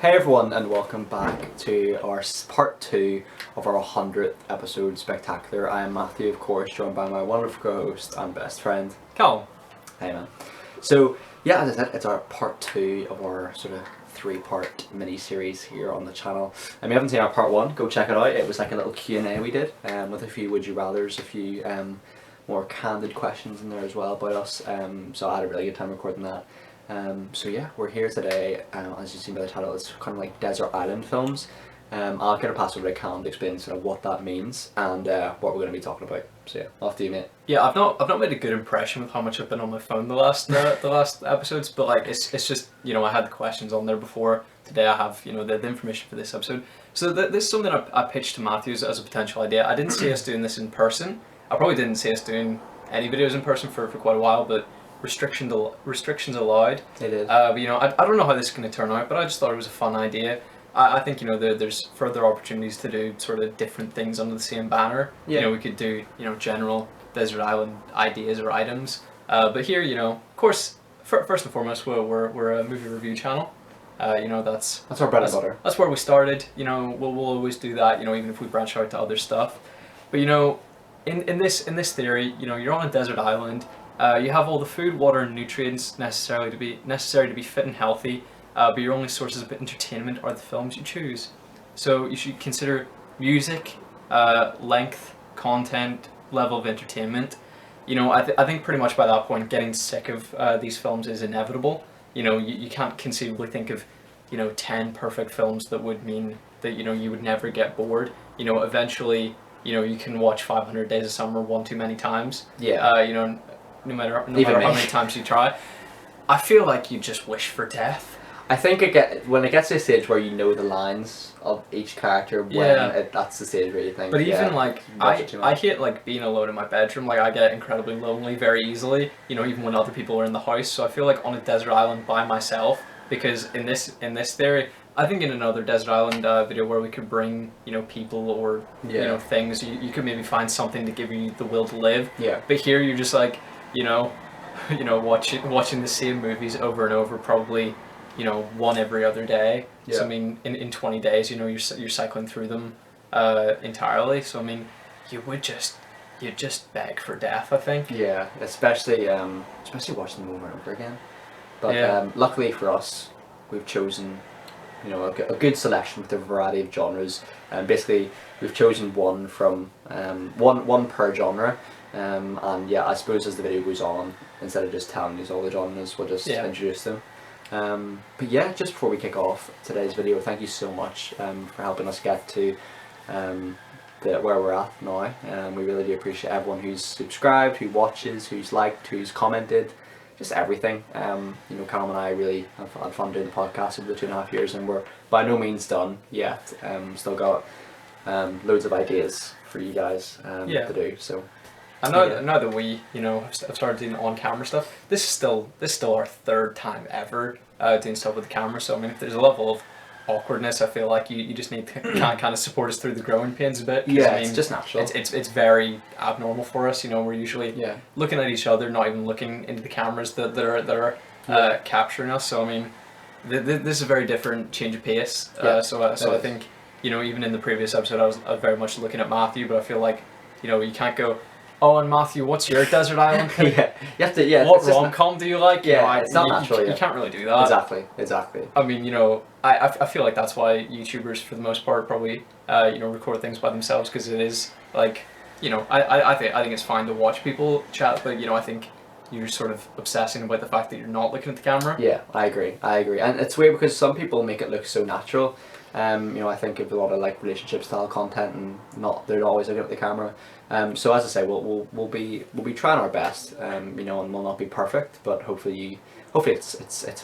Hey everyone, and welcome back to our part 2 of our 100th episode spectacular. I am Matthew, of course, joined by my wonderful co-host and best friend, Callum. Hey man. So yeah, as I said, it's our part 2 of our sort of 3-part mini-series here on the channel. And if you haven't seen our part 1, go check it out. It was like a little Q&A we did with a few would you rathers, a few more candid questions in there as well about us. So I had a really good time recording that. So yeah, we're here today, as you've seen by the title, it's kind of like desert island films. I'll get a pass over to Callum to explain sort of what that means and what we're going to be talking about. So yeah, off to you, mate. Yeah, I've not made a good impression with how much I've been on my phone the last episodes, but like it's just, you know, I had the questions on there before. Today I have, you know, the information for this episode. So this is something I pitched to Matthew as a potential idea. I didn't see us doing this in person. I probably didn't see us doing any videos in person for quite a while, but restrictions allowed. It is. But you know, I don't know how this is going to turn out, but I just thought it was a fun idea. I think, you know, there's further opportunities to do sort of different things under the same banner. Yeah. You know, we could do, you know, general desert island ideas or items. But here, you know, of course, first and foremost, we're a movie review channel. You know, that's our bread and butter. That's where we started. You know, we'll always do that. You know, even if we branch out to other stuff. But you know, in this theory, you know, you're on a desert island. You have all the food, water, and nutrients necessary to be fit and healthy. But your only sources of entertainment are the films you choose. So you should consider music, length, content, level of entertainment. You know, I think pretty much by that point, getting sick of these films is inevitable. You know, you can't conceivably think of, you know, 10 perfect films that would mean that, you know, you would never get bored. You know, eventually, you know, you can watch 500 Days of Summer one too many times. Yeah. You know, no matter how many times you try. I feel like you just wish for death. I think when it gets to a stage where you know the lines of each character, that's the stage where you think. But even like I hate like being alone in my bedroom. Like I get incredibly lonely very easily. You know, even when other people are in the house. So I feel like on a desert island by myself. Because in this theory, I think in another desert island video where we could bring, you know, people or you know, things, you could maybe find something to give you the will to live. Yeah. But here you're just like, you know, watching the same movies over and over, probably, you know, one every other day. Yeah. So I mean, in 20 days, you know, you're cycling through them entirely. So I mean, you'd just beg for death, I think. Yeah, especially watching them over and over again. But luckily for us, we've chosen, you know, a good selection with a variety of genres. Basically, we've chosen one from one per genre. And yeah, I suppose as the video goes on, instead of just telling you all the genres, we'll just introduce them. But yeah, just before we kick off today's video, thank you so much for helping us get to where we're at now. We really do appreciate everyone who's subscribed, who watches, who's liked, who's commented, just everything. You know, Callum and I really have had fun doing the podcast over the 2.5 years, and we're by no means done yet. Still got loads of ideas for you guys to do. So. And now that we, you know, have started doing on-camera stuff, this is still our 3rd time ever doing stuff with the camera. So I mean, if there's a level of awkwardness, I feel like you just need to kind of support us through the growing pains a bit. Yeah, I mean, it's just natural. It's very abnormal for us. You know, we're usually looking at each other, not even looking into the cameras that are capturing us. So I mean, this is a very different change of pace. So I think, you know, even in the previous episode, I was very much looking at Matthew, but I feel like, you know, you can't go, oh, and Matthew, what's your desert island pick? You have to. Yeah. What rom-com do you like? Yeah, you know, it's not natural. You can't really do that. Exactly. I mean, you know, I feel like that's why YouTubers, for the most part, probably you know, record things by themselves, because it is like, you know, I think it's fine to watch people chat, but you know, I think you're sort of obsessing about the fact that you're not looking at the camera. Yeah, I agree, and it's weird because some people make it look so natural. You know, I think of a lot of like relationship style content, and they're always looking at the camera. So as I say, we'll be trying our best. You know, and we'll not be perfect, but hopefully it's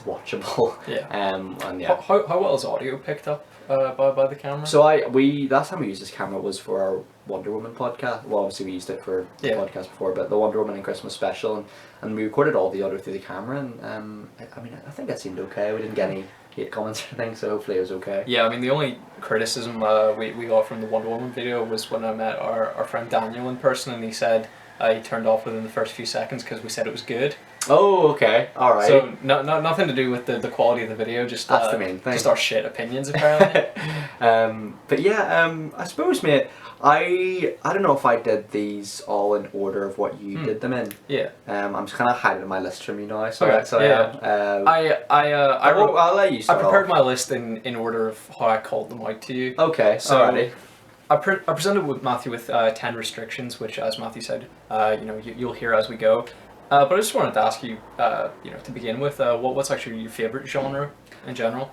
watchable. Yeah. And yeah. How well is audio picked up by the camera? So last time we used this camera was for our Wonder Woman podcast. Well, obviously we used it for the podcast before, but the Wonder Woman and Christmas special, and we recorded all the audio through the camera, and I mean, I think that seemed okay. We didn't get any hate comments or anything, so hopefully it was okay. Yeah, I mean, the only criticism we got from the Wonder Woman video was when I met our friend Daniel in person, and he said he turned off within the first few seconds because we said it was good. Oh, okay, all right. So nothing to do with the quality of the video. Just that's the main thing. Just our shit opinions, apparently. But yeah, I suppose, mate. I don't know if I did these all in order of what you did them in. Yeah. I'm just kind of hiding my list from you now. So, Okay. so Yeah. I'll let you I start prepared off. my list in order of how I called them out to you. Okay. So Alrighty. I presented with Matthew with 10 restrictions, which, as Matthew said, you'll hear as we go. But I just wanted to ask you, to begin with, what's actually your favorite genre in general?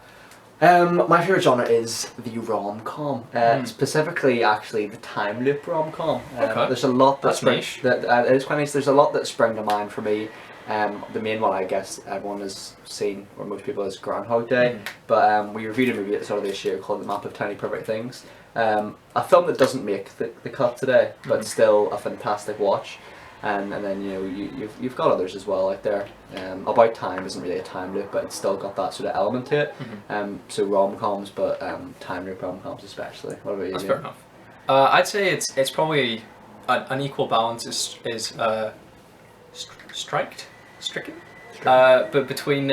My favorite genre is the rom-com. Specifically, actually, the time loop rom-com. Okay. There's a lot That's niche. It is quite nice. There's a lot that spring to mind for me. The main one, I guess, everyone has seen, or most people, is Groundhog Day. But we reviewed a movie at the start of this year called The Map of Tiny Perfect Things. A film that doesn't make the cut today, but still a fantastic watch. And then you've got others as well out there. About Time isn't really a time loop, but it's still got that sort of element to it. So rom-coms, but time loop rom-coms especially. What about you? That's fair enough. I'd say it's probably an equal balance is stricken. But between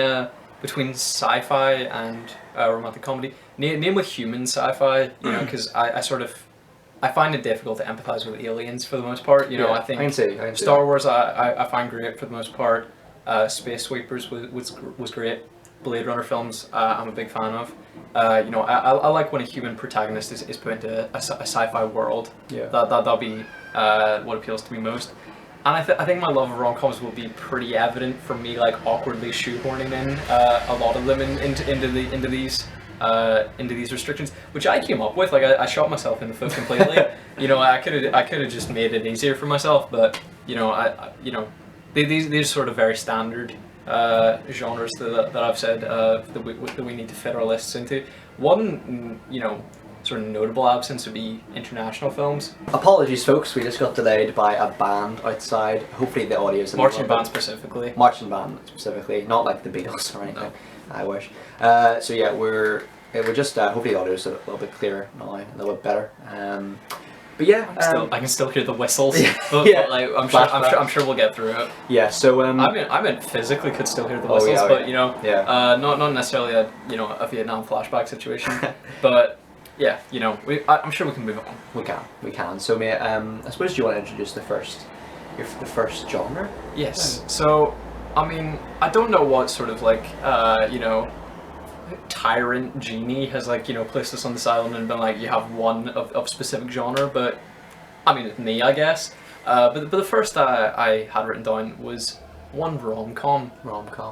sci-fi and romantic comedy, name a human sci-fi. Because I find it difficult to empathize with aliens for the most part. I think I can see Star Wars I find great for the most part. Space Sweepers was great. Blade Runner films I'm a big fan of. I like when a human protagonist is put into a sci-fi world. Yeah. That'll be what appeals to me most. And I think my love of rom-coms will be pretty evident from me, like awkwardly shoehorning in a lot of them into these restrictions, which I came up with. Like I shot myself in the foot completely. I could have just made it easier for myself, but these are sort of very standard genres that I've said that we need to fit our lists into. One sort of notable absence would be international films. Apologies, folks. We just got delayed by a band outside. Hopefully, the audio's Marching band specifically. Marching band specifically, not like the Beatles or anything. No. I wish. So yeah, we're just hopefully the audio's a little bit clearer now, a little bit better. But yeah, I can still hear the whistles. But yeah, like, I'm sure we'll get through it. Yeah. So I mean, physically could still hear the whistles, but not necessarily a Vietnam flashback situation. But yeah, I'm sure we can move on. We can. So mate, I suppose you want to introduce the first genre? Yes. So, I mean, I don't know what sort of like tyrant genie has placed us on this island and been like, you have one of specific genre, but I mean, it's me, I guess. But the first I had written down was one rom-com.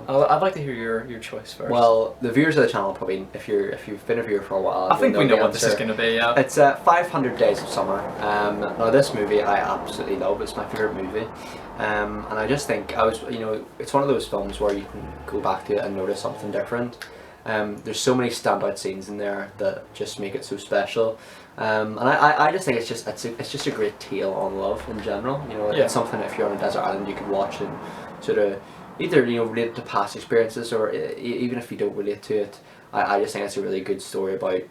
I'd like to hear your choice first. Well, the viewers of the channel probably, if you've been a viewer for a while, I think we know what this is going to be. Yeah. It's 500 Days of Summer. Now this movie I absolutely love. It's my favorite movie. And I just think it's one of those films where you can go back to it and notice something different. There's so many standout scenes in there that just make it so special. And I just think it's just a great tale on love in general. It's something if you're on a desert island you could watch and sort of either relate to past experiences or even if you don't relate to it. I just think it's a really good story about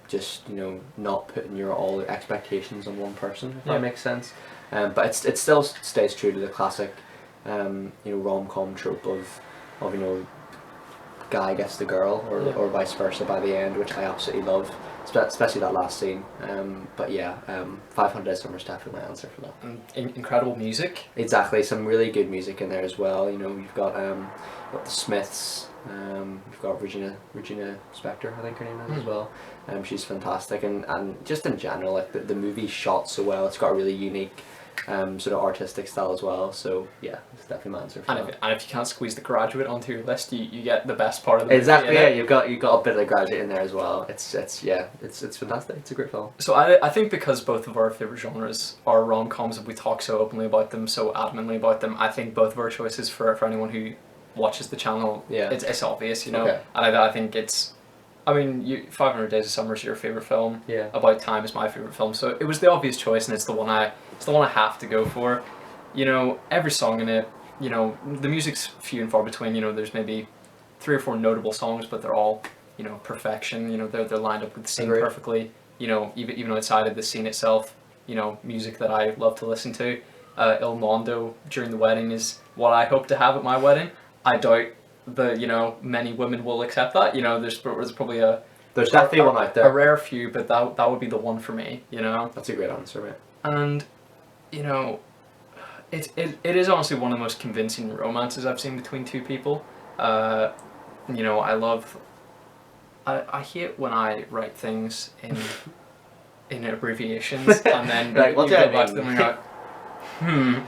just not putting all the expectations on one person, if that makes sense. But it still stays true to the classic rom-com trope of guy gets the girl or vice versa by the end, which I absolutely love, especially that last scene. But yeah, 500 Days of Summer is definitely my answer for that. Incredible music. Exactly, some really good music in there as well. You've got the Smiths, you've got Regina Spektor, I think her name is as well. She's fantastic, and just in general, like the movie's shot so well. It's got a really unique sort of artistic style as well. So yeah, it's definitely my answer for that. And if you can't squeeze The Graduate onto your list, you get the best part of the movie. Exactly. Yeah, you've got a bit of The Graduate in there as well. It's fantastic. It's a great film. So I think because both of our favorite genres are rom-coms and we talk so openly about them, so adamantly about them, I think both of our choices for anyone who watches the channel, it's obvious, Okay. And I think it's. I mean, 500 Days of Summer is your favorite film. Yeah. About Time is my favorite film, so it was the obvious choice, and it's the one I have to go for. Every song in it. The music's few and far between. There's maybe 3 or 4 notable songs, but they're all perfection. They're lined up with the scene perfectly. Even outside of the scene itself. Music that I love to listen to. Il Mondo during the wedding is what I hope to have at my wedding. I doubt that many women will accept that. There's probably There's definitely one out there. A rare few, but that would be the one for me. That's a great answer, mate. And it is honestly one of the most convincing romances I've seen between two people. I hate when I write things in abbreviations and then Right, what you do I go back to mean? them and you're like,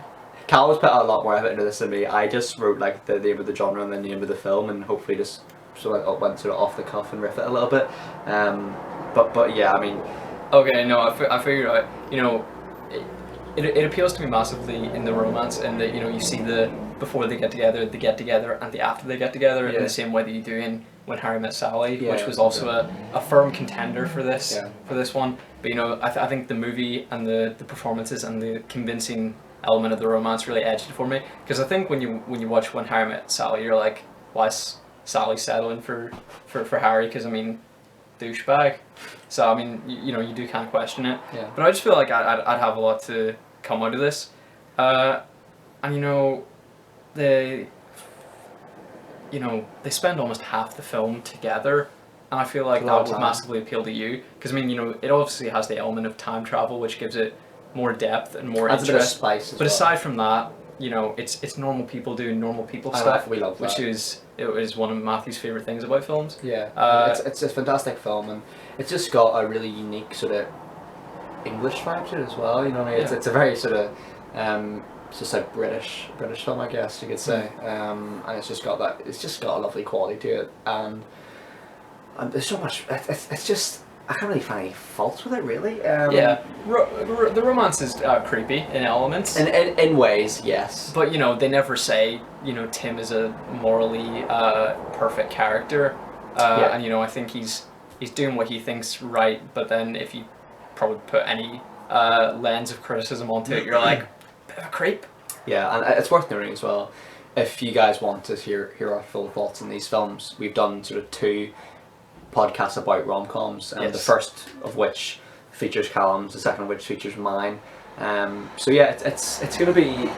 Cal has put a lot more effort into this than me. I just wrote like the name of the genre and the name of the film, and hopefully just went sort of off the cuff and riff it a little bit. But yeah, I mean. Okay, no, I figured out. It appeals to me massively in the romance, and that you see the before they get together, and the after they get together in the same way that you do in When Harry Met Sally, which was also a firm contender for this one. But I think the movie and the performances and the convincing element of the romance really edged it for me, because I think when you watch When Harry Met Sally, you're like, why is Sally settling for Harry? Because douchebag. So I mean, you do kind of question it. Yeah. But I just feel like I'd have a lot to come out of this, and they spend almost half the film together, and I feel like that would massively appeal to you, because it obviously has the element of time travel, which gives it more depth and more interest. A bit of spice as but well. Aside from that, it's normal people doing normal people stuff. We love that. Which is one of Matthew's favourite things about films. Yeah, it's a fantastic film, and it's just got a really unique sort of English vibe to it as well. It's a very sort of it's just a British film, I guess you could say, and it's just got a lovely quality to it, and there's so much. It's just. I can't really find any faults with it, really. The romance is creepy in elements. In ways, yes. But they never say Tim is a morally perfect character, and I think he's doing what he thinks right. But then if you probably put any lens of criticism onto it, you're like, bit of a creep. Yeah, and it's worth noting as well, if you guys want to hear our full thoughts on these films, we've done sort of 2 podcasts about rom-coms, and the first of which features Callum's, the second of which features mine. So yeah, it's gonna be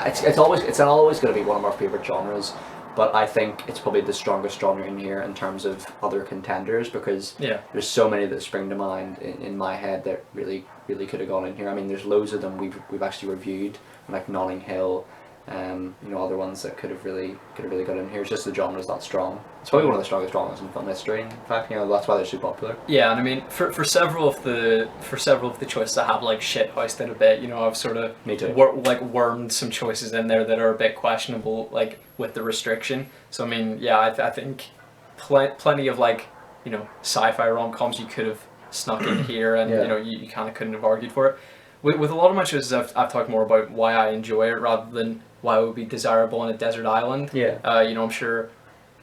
it's always gonna be one of our favorite genres, but I think it's probably the strongest genre in here in terms of other contenders, because there's so many that spring to mind in my head that really could have gone in here. I mean, there's loads of them we've actually reviewed, like Notting Hill. Other ones that could have really got in here. It's just the genre's that strong. It's probably one of the strongest genres in film history. In fact, that's why they're so popular. Yeah, and I mean, for several of the choices I have like shithoused a bit. I've sort of wormed some choices in there that are a bit questionable, like with the restriction. So I mean, yeah, I think plenty of sci-fi rom-coms you could have snuck in here, and you kind of couldn't have argued for it. With a lot of my choices, I've talked more about why I enjoy it rather than why it would be desirable on a desert island. Yeah. I'm sure.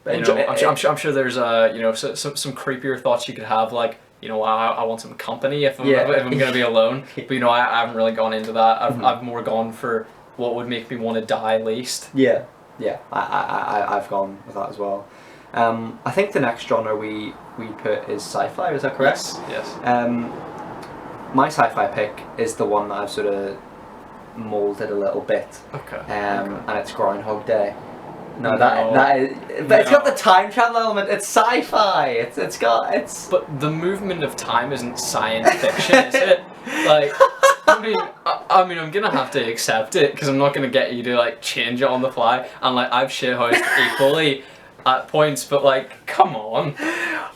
I'm sure there's some creepier thoughts you could have, like I want some company if I'm gonna be alone. But I haven't really gone into that. I've more gone for what would make me want to die least. Yeah. I've gone with that as well. I think the next genre we put is sci-fi. Is that correct? Yes. My sci-fi pick is the one that I've sort of moulded a little bit. Okay. And it's Groundhog Day. That is, but it's got the time travel element. It's sci-fi. But the movement of time isn't science fiction, is it? Like, I mean, I'm gonna have to accept it, because I'm not gonna get you to change it on the fly. And I've shithoused equally at points, but come on.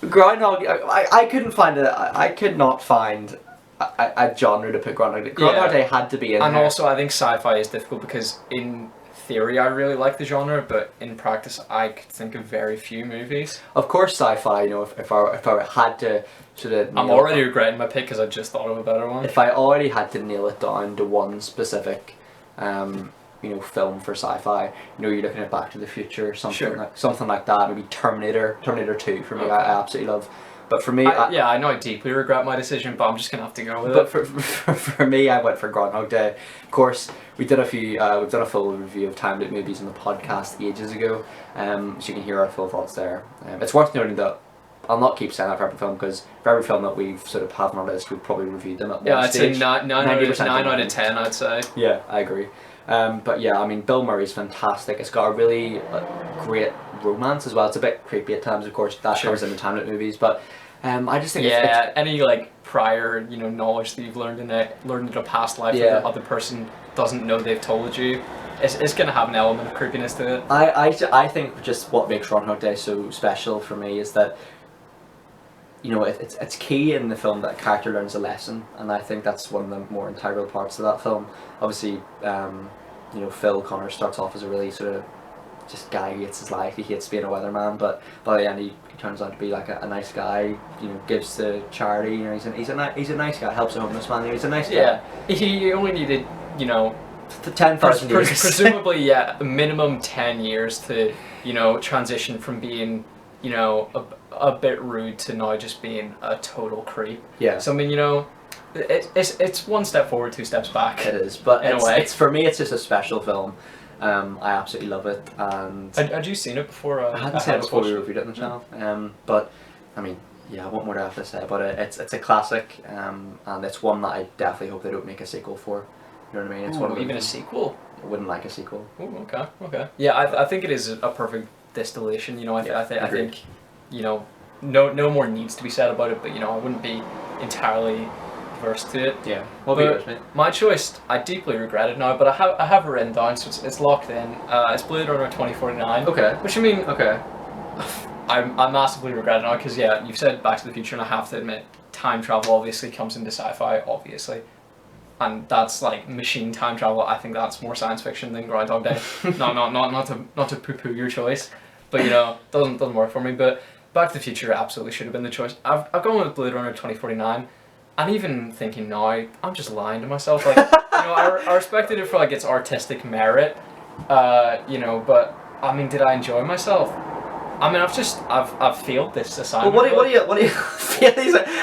Groundhog. I couldn't find it. I could not find a genre to put Groundhog Day. Groundhog Day had to be in there. And also, I think sci-fi is difficult, because in theory I really like the genre, but in practice I could think of very few movies. Of course, sci-fi. If I had to sort of. I'm already regretting my pick because I just thought of a better one. If I already had to nail it down to one specific, film for sci-fi, you're looking at Back to the Future, something like that. Maybe Terminator 2 for me. Okay. I absolutely love. But for me, I know I deeply regret my decision, but I'm just gonna have to go with it. But for me, I went for Groundhog Day. Of course, we did we've done a full review of timed movies on the podcast ages ago, so you can hear our full thoughts there. It's worth noting that I'll not keep saying that for every film, because for every film that we've sort of had on our list, we've probably reviewed them at one I'd stage. say 9 out of 10, I'd say. Yeah, I agree. But yeah, I mean, Bill Murray's fantastic. It's got a really great romance as well. It's a bit creepy at times, of course. That comes in the time limit movies, but I just think it's any like prior knowledge that you've learned in a past life that the other person doesn't know they've told you, it's gonna have an element of creepiness to it. I think just what makes Groundhog Day so special for me is that it's key in the film that a character learns a lesson, and I think that's one of the more integral parts of that film. Obviously, Phil Connor starts off as a really sort of just guy who hates his life. He hates being a weatherman, but by the end he turns out to be like a nice guy. Gives to charity. He's a nice guy. Helps a homeless man. He's a nice guy. Yeah, he only needed 10,000 years. Presumably, a minimum 10 years to transition from being a bit rude to now just being a total creep. Yeah. So I mean, it's one step forward, two steps back. It is, but in a way, it's for me, it's just a special film. I absolutely love it, and had you seen it before? I hadn't seen it before we reviewed it on the channel. But I mean, what more do I have to say about it? It's a classic, and it's one that I definitely hope they don't make a sequel for. You know what I mean? It's one of even a sequel. I wouldn't like a sequel. Ooh, okay. Yeah, I think it is a perfect distillation. I think no more needs to be said about it, but I wouldn't be entirely averse to it. Yeah. What about yours, mate? My choice, I deeply regret it now, but I have it written down, so it's locked in. It's Blade Runner 2049. Okay. Which I mean, okay. I massively regret it now, because you've said Back to the Future, and I have to admit, time travel obviously comes into sci-fi, obviously. And that's like machine time travel. I think that's more science fiction than Groundhog Day. not to poo-poo your choice, but doesn't work for me. But Back to the Future absolutely should have been the choice. I've gone with Blade Runner 2049, and even thinking now, I'm just lying to myself. Like I respected it for like its artistic merit, but I mean, did I enjoy myself? I mean, I've failed this assignment. Well, what do you feel?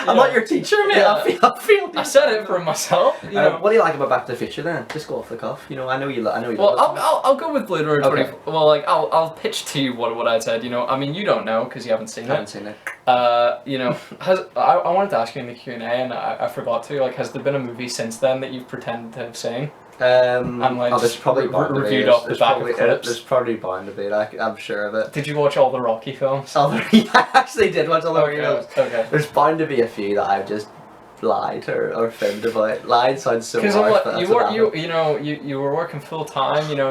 I'm not your teacher, mate. Yeah. I failed. I said it for myself. What do you like about Back to the Future then? Just go off the cuff. I know you. Well, I'll go with Blade Runner 20. Okay. Well, like I'll pitch to you what I said. I mean, you don't know because you haven't seen it. I haven't seen it. I wanted to ask you in the Q&A, and I forgot to. Like, has there been a movie since then that you've pretended to have seen? And like there's probably reviewed off the back of clips. There's probably bound to be. I'm sure of it. Did you watch all the Rocky films? I actually did watch all the Rocky films. Okay. There's bound to be a few that I've just lied or filmed about. Lied sounds so harsh. Because you were working full time. You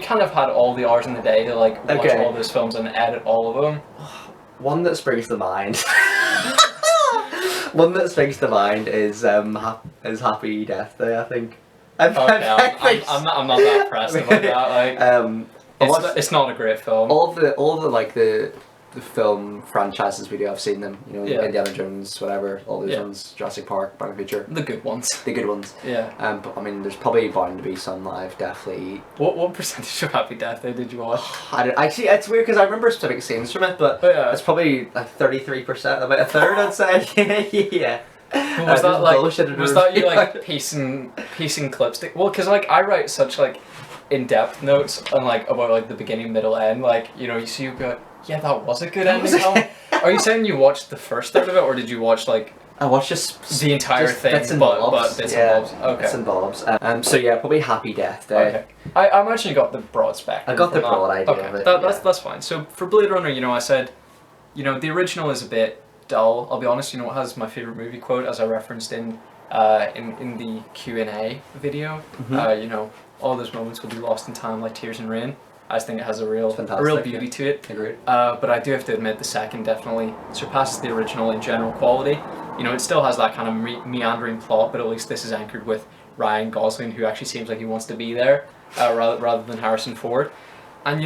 kind of had all the hours in the day to like watch all those films and edit all of them. One that springs to mind. One that springs to mind is Happy Death Day, I think. I'm not that impressed about that. Like, it's not a great film. All the like the film franchises we do, I've seen them. Indiana Jones, whatever, all those ones, Jurassic Park, Back to the Future. The good ones. The good ones. Yeah. But I mean, there's probably bound to be some that I've definitely. What percentage of Happy Death Day did you watch? Actually, it's weird because I remember specific scenes from it, but it's probably like 33%, about a third, I'd say. Yeah. Was that you like piecing clips? Well, because like I write such like in-depth notes on like about like the beginning, middle, end. Like you see you go, yeah, that was a good ending. Are you saying you watched the first third of it, or did you watch like? I watched just the entire thing, bits and bobs. Bits and bobs. Okay. Bits and bobs. So yeah, probably Happy Death Day. Okay. I imagine you got the broad spectrum. I got the broad idea of it. That's fine. So for Blade Runner, I said, the original is a bit dull. I'll be honest. It has my favorite movie quote, as I referenced in the Q&A video. Mm-hmm. All those moments will be lost in time like tears in rain. I just think it has a real beauty to it. Agreed. But I do have to admit the second definitely surpasses the original in general quality. It still has that kind of meandering plot, but at least this is anchored with Ryan Gosling, who actually seems like he wants to be there, rather than Harrison Ford. And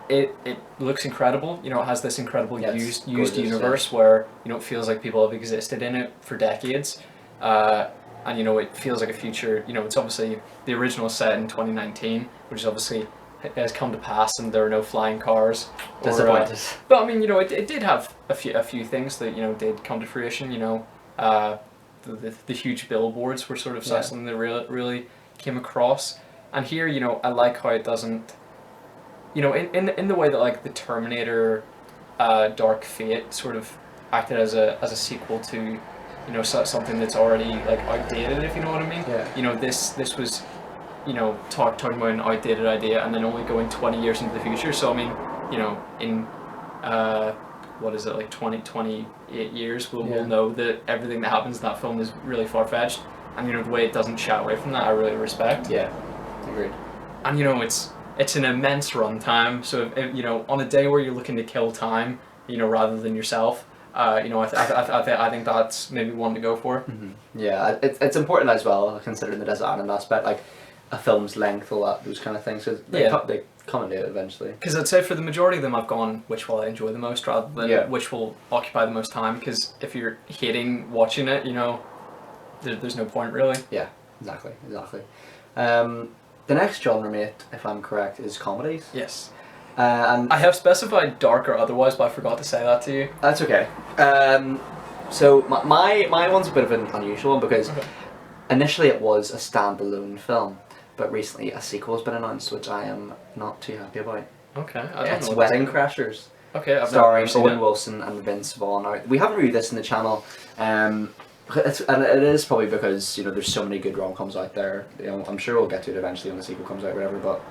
it looks incredible. It has this incredible used universe where it feels like people have existed in it for decades. And it feels like a future. It's obviously the original set in 2019, which is obviously has come to pass, and there are no flying cars. Disappointed. But I mean, it did have a few things that did come to fruition. The huge billboards were sort of something that really came across. And here, I like how it doesn't. In the way that like the Terminator Dark Fate sort of acted as a sequel to, you know, something that's already like outdated, if you know what I mean. Yeah. You know, this was, you know, talking about an outdated idea and then only going 20 years into the future. So I mean, you know, in what is it, like 28 years, we'll know that everything that happens in that film is really far-fetched. And, you know, the way it doesn't shy away from that, I really respect. Yeah, agreed. And, you know, it's an immense runtime. So, if, you know, on a day where you're looking to kill time, you know, rather than yourself, you know, I think that's maybe one to go for. Mm-hmm. Yeah, it's important as well, considering the desert island aspect, like a film's length, all that, those kind of things. So they come into it eventually. Because I'd say for the majority of them, I've gone which will I enjoy the most rather than which will occupy the most time. Because if you're hating watching it, you know, there's no point really. Yeah, exactly. The next genre, mate, if I'm correct, is comedies. Yes. And I have specified dark or otherwise, but I forgot to say that to you. That's okay. So my one's a bit of an unusual one because initially it was a standalone film, but recently a sequel has been announced, which I am not too happy about. Okay, It's Wedding Crashers. Okay, I've starring never seen Owen Wilson and Vince Vaughn. Now, we haven't reviewed this in the channel, and it is probably because, you know, there's so many good rom-coms out there. You know, I'm sure we'll get to it eventually when the sequel comes out, whatever. But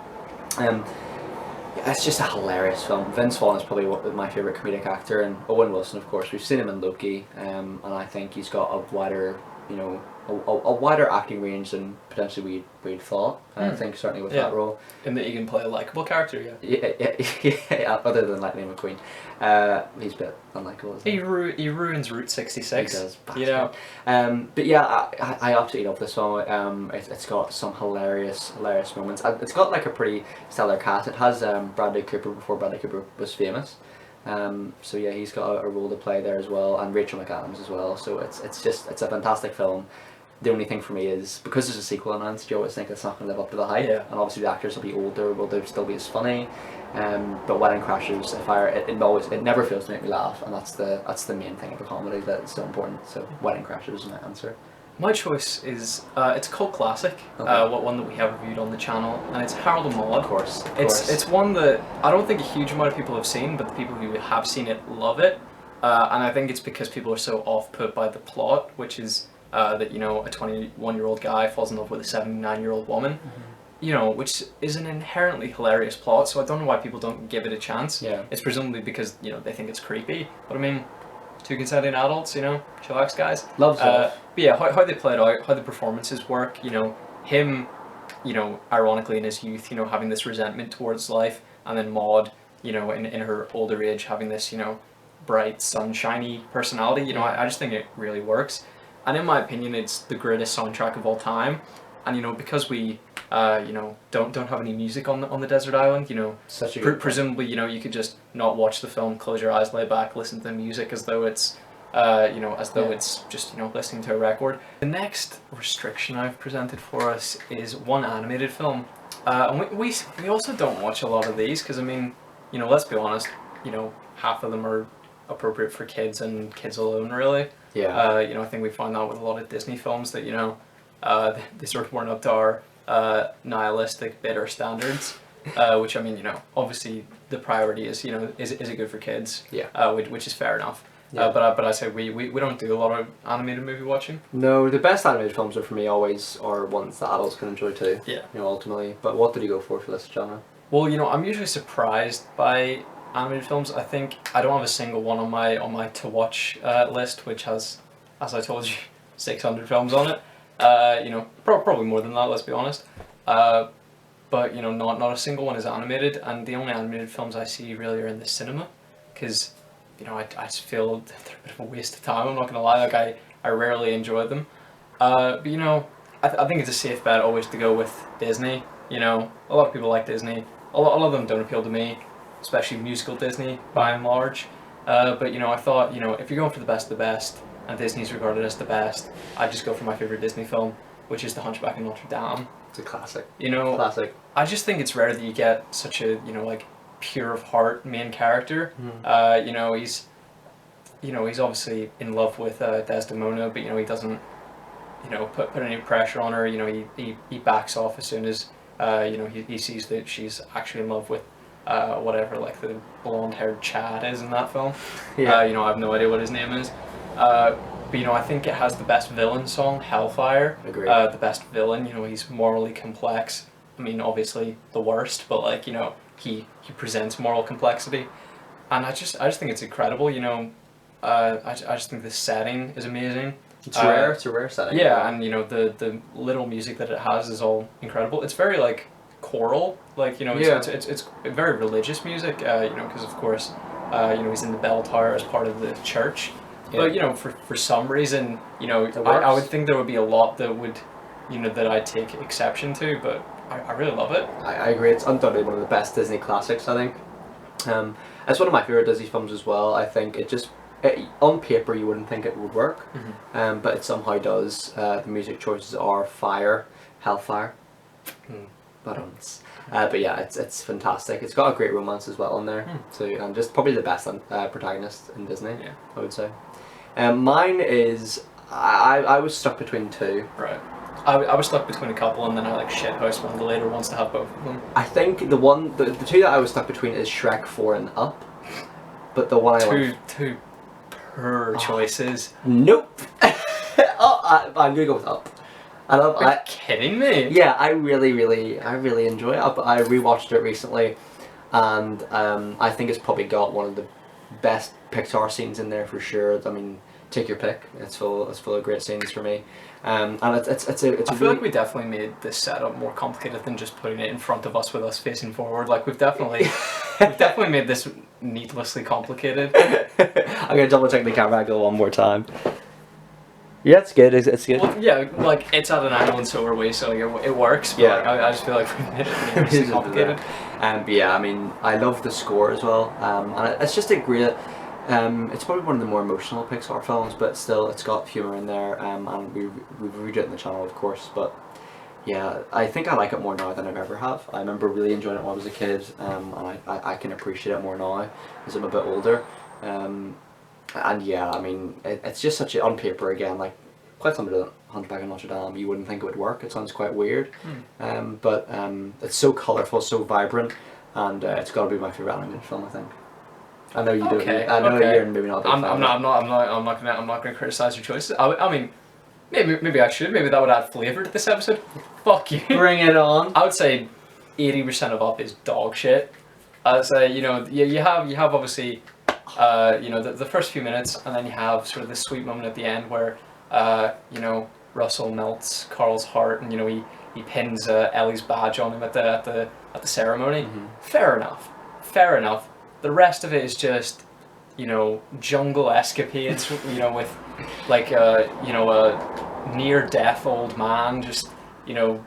it's just a hilarious film. Vince Vaughn is probably my favourite comedic actor, and Owen Wilson, of course. We've seen him in Loki, and I think he's got a wider, you know, a wider acting range than potentially we'd thought. I think certainly with that role. In that he can play a likeable character, Yeah, other than Lightning McQueen. He's a bit unlikable, isn't he? He ruins Route 66. He does, you know. But yeah, I absolutely love this film. It's got some hilarious moments. It's got like a pretty stellar cast. It has Bradley Cooper before Bradley Cooper was famous. So yeah, he's got a role to play there as well, and Rachel McAdams as well. So it's a fantastic film. The only thing for me is, because there's a sequel announced, you always think it's not going to live up to the hype, and obviously the actors will be older, will they still be as funny? But Wedding Crashers, it never fails to make me laugh, and that's the main thing of a comedy that is so important. So Wedding Crashers is my answer. My choice is it's a cult classic, one that we have reviewed on the channel, and it's Harold and Maude. Of course. It's one that I don't think a huge amount of people have seen, but the people who have seen it love it, and I think it's because people are so off-put by the plot, which is that, you know, a 21-year-old guy falls in love with a 79-year-old woman, you know, which is an inherently hilarious plot. So I don't know why people don't give it a chance. Yeah. It's presumably because, you know, they think it's creepy, but I mean, two consenting adults, you know, chillax guys. Loves but yeah, how they play it out, how the performances work, you know, him, you know, ironically in his youth, you know, having this resentment towards life, and then Maude, you know, in her older age, having this, you know, bright, sunshiny personality. You know, I just think it really works. And in my opinion, it's the greatest soundtrack of all time. And, you know, because we, you know, don't have any music on the desert island, you know, such a presumably, you know, you could just not watch the film, close your eyes, lay back, listen to the music as though it's, you know, as though it's just, you know, listening to a record. The next restriction I've presented for us is one animated film. And we also don't watch a lot of these because, I mean, you know, let's be honest, you know, half of them are appropriate for kids and kids alone, really. Yeah. You know, I think we find that with a lot of Disney films that, you know, they sort of weren't up to our nihilistic, bitter standards. Which, I mean, you know, obviously the priority is, you know, is it good for kids? Yeah. Which is fair enough. Yeah. But I say we don't do a lot of animated movie watching. No, the best animated films are for me always are ones that adults can enjoy too. Yeah. You know, ultimately. But what did you go for this genre? Well, you know, I'm usually surprised by animated films. I think I don't have a single one on my to watch list, which has, as I told you, 600 films on it. You know, probably more than that. Let's be honest. But you know, not a single one is animated, and the only animated films I see really are in the cinema, because you know I just feel they're a bit of a waste of time. I'm not gonna lie, like I rarely enjoy them. But you know, I think it's a safe bet always to go with Disney. You know, a lot of people like Disney. A lot of them don't appeal to me, especially musical Disney by and large. But you know, I thought, you know, if you're going for the best of the best, and Disney's regarded as the best, I'd just go for my favorite Disney film, which is The Hunchback of Notre Dame. It's a classic. You know, classic. I just think it's rare that you get such a, you know, like pure of heart main character. You know, he's obviously in love with Desdemona, but you know he doesn't, you know, put any pressure on her. You know, he backs off as soon as you know he sees that she's actually in love with whatever, like the blonde-haired Chad is in that film. Yeah. You know, I have no idea what his name is. But you know, I think it has the best villain song, Hellfire. Agreed. The best villain, you know, he's morally complex. I mean, obviously the worst, but like, you know, he presents moral complexity, and I just think it's incredible. You know, I just think the setting is amazing. It's rare. It's a rare setting. Yeah, and you know, the little music that it has is all incredible. It's very like choral, like, you know, it's very religious music. You know, because of course, you know, he's in the bell tower as part of the church. Yeah. But you know, for some reason, you know, I would think there would be a lot that would, you know, that I'd take exception to, but I really love it. I agree. It's undoubtedly one of the best Disney classics, I think. It's one of my favourite Disney films as well. I think on paper you wouldn't think it would work, but it somehow does. The music choices are Hellfire. But yeah, it's fantastic. It's got a great romance as well in there. So just probably the best protagonist in Disney, I would say. Mine is, I was stuck between two. Right. I was stuck between a couple, and then I like shithoused one of the later ones to have both of them. I think the two that I was stuck between is Shrek 4 and Up, but the one two poor choices. Nope. I'm gonna go with Up. Are you kidding me? Yeah, I really enjoy it. I rewatched it recently, and I think it's probably got one of the best Pixar scenes in there for sure. I mean, take your pick. It's full of great scenes for me. And it's I feel like we definitely made this setup more complicated than just putting it in front of us with us facing forward. Like we've definitely made this needlessly complicated. I'm gonna double check the camera angle one more time. Yeah, it's good. It's good. Well, yeah, like it's at an angle and so are we, so it works. But yeah, like, I just feel like we made it needlessly complicated. But yeah, I mean, I love the score as well. And it's just a great. It's probably one of the more emotional Pixar films, but still, it's got humour in there, and we've reviewed it on the channel, of course. But yeah, I think I like it more now than I've ever have. I remember really enjoying it when I was a kid, and I can appreciate it more now as I'm a bit older. And yeah, I mean, it's just such on paper again, like quite similar to Hunchback of Notre Dame. You wouldn't think it would work. It sounds quite weird, but it's so colourful, so vibrant, and it's got to be my favourite animated film, I think. I know you do. I know you're maybe not. I'm not gonna criticize your choices. I mean, maybe I should. Maybe that would add flavour to this episode. Fuck you. Bring it on. I would say 80% of Up is dog shit. I'd say, you know, you have obviously, you know, the first few minutes, and then you have sort of this sweet moment at the end where, you know, Russell melts Carl's heart, and you know he pins Ellie's badge on him at the ceremony. Fair enough. The rest of it is just, you know, jungle escapades, you know, with like you know, a near-death old man just, you know,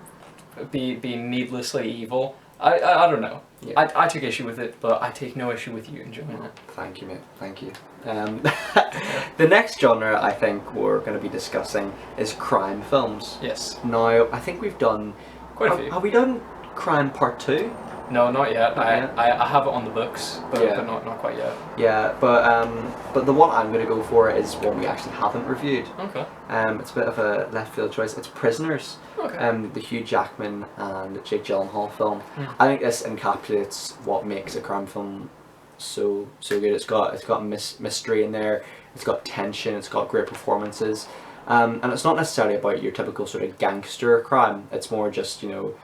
being needlessly evil. I don't know. Yeah. I take issue with it, but I take no issue with you enjoying it. Thank you, mate. Thank you. The next genre I think we're going to be discussing is crime films. Yes. Now, I think we've done quite a few. Have we done Crime Part 2? No, not yet. I have it on the books, but not quite yet. Yeah, but the one I'm going to go for is one we actually haven't reviewed. Okay. It's a bit of a left field choice. It's Prisoners. Okay. The Hugh Jackman and Jake Gyllenhaal film. I think this encapsulates what makes a crime film so good. It's got mystery in there. It's got tension. It's got great performances. And it's not necessarily about your typical sort of gangster crime. It's more just, you know,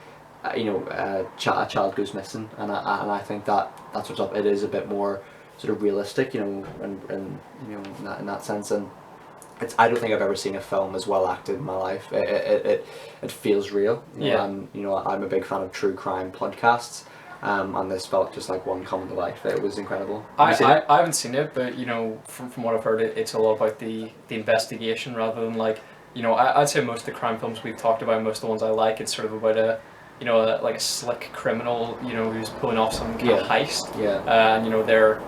a child goes missing, and I think that's what's up. It is a bit more sort of realistic, you know, and you know, in that sense. And I don't think I've ever seen a film as well acted in my life. It feels real. You know, and you know, I'm a big fan of true crime podcasts. And this felt just like one come to life. It was incredible. I haven't seen it, but you know, from what I've heard, it's a lot about the investigation rather than like, you know, I'd say most of the crime films we've talked about, most of the ones I like, it's sort of about you know, like a slick criminal, you know, who's pulling off some kind of heist. Yeah. And you know, they're,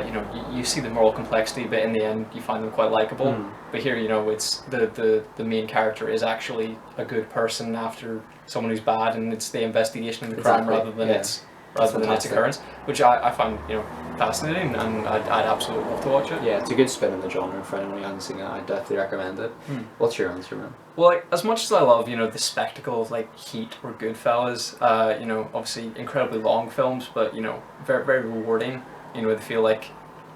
you know, you see the moral complexity, but in the end, you find them quite likable. But here, you know, it's the main character is actually a good person after someone who's bad, and it's the investigation of the crime rather than it's, rather than its occurrence, which I find, you know, fascinating, and I'd absolutely love to watch it. Yeah, it's a good spin in the genre. For anyone who hasn't seen it, I'd definitely recommend it. What's your answer, man? Well, like, as much as I love, you know, the spectacle of like Heat or Goodfellas, you know, obviously incredibly long films, but you know, very very rewarding. You know, they feel like,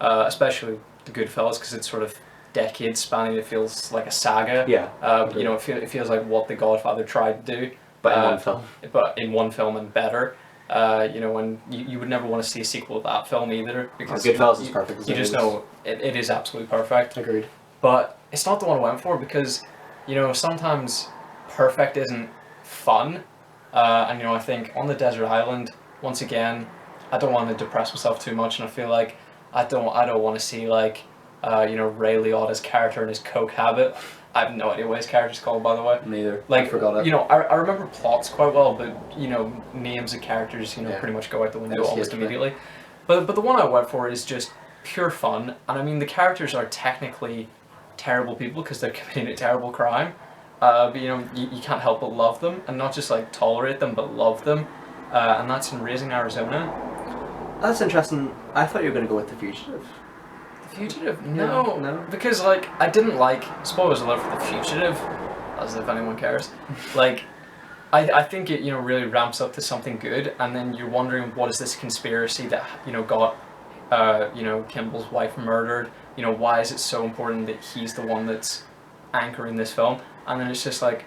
especially the Goodfellas, because it's sort of decades spanning. It feels like a saga. Yeah. You know, it feels like what The Godfather tried to do, But in one film. But in one film and better. You know, and you would never want to see a sequel to that film either, because Goodfellas is perfect. You just know it is absolutely perfect. Agreed. But it's not the one I went for because, you know, sometimes perfect isn't fun. And you know, I think on the desert island, once again, I don't want to depress myself too much, and I feel like I don't want to see like, you know, Ray Liotta's character and his coke habit. I have no idea what his character's called, by the way. Neither. Like, I forgot it. you know, I remember plots quite well, but you know, names of characters, you know, pretty much go out the window almost immediately. But the one I went for is just pure fun, and I mean the characters are technically terrible people because they're committing a terrible crime. But you know, you can't help but love them, and not just like tolerate them, but love them. And that's in Raising Arizona. That's interesting. I thought you were going to go with The Fugitive. The Fugitive? No. No. Because, like, I didn't like... Spoilers alert for The Fugitive, as if anyone cares. Like, I think it, you know, really ramps up to something good, and then you're wondering what is this conspiracy that, you know, got, you know, Kimball's wife murdered. You know, why is it so important that he's the one that's anchoring this film? And then it's just like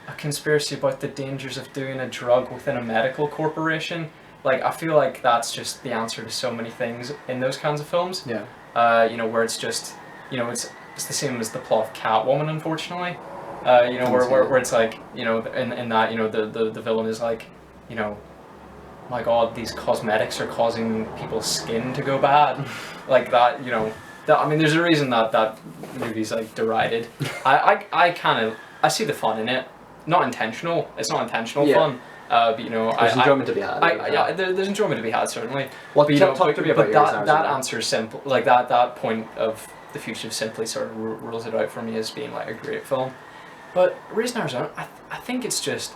a conspiracy about the dangers of doing a drug within a medical corporation. Like, I feel like that's just the answer to so many things in those kinds of films. Yeah. You know, where it's just, you know, it's the same as the plot of Catwoman, unfortunately. You know, where it's like, you know, in that, you know, the villain is like, you know, my God, these cosmetics are causing people's skin to go bad. Like that, you know. I mean, there's a reason that movie's like derided. I see the fun in it. Not intentional. It's not intentional fun. But you know, there's enjoyment to be had. There's enjoyment to be had, certainly. Well, but, you know, talk to me about that answer is simple. Like that point of The Fugitive simply sort of rules it out for me as being like a great film. But Raising Arizona, I think it's just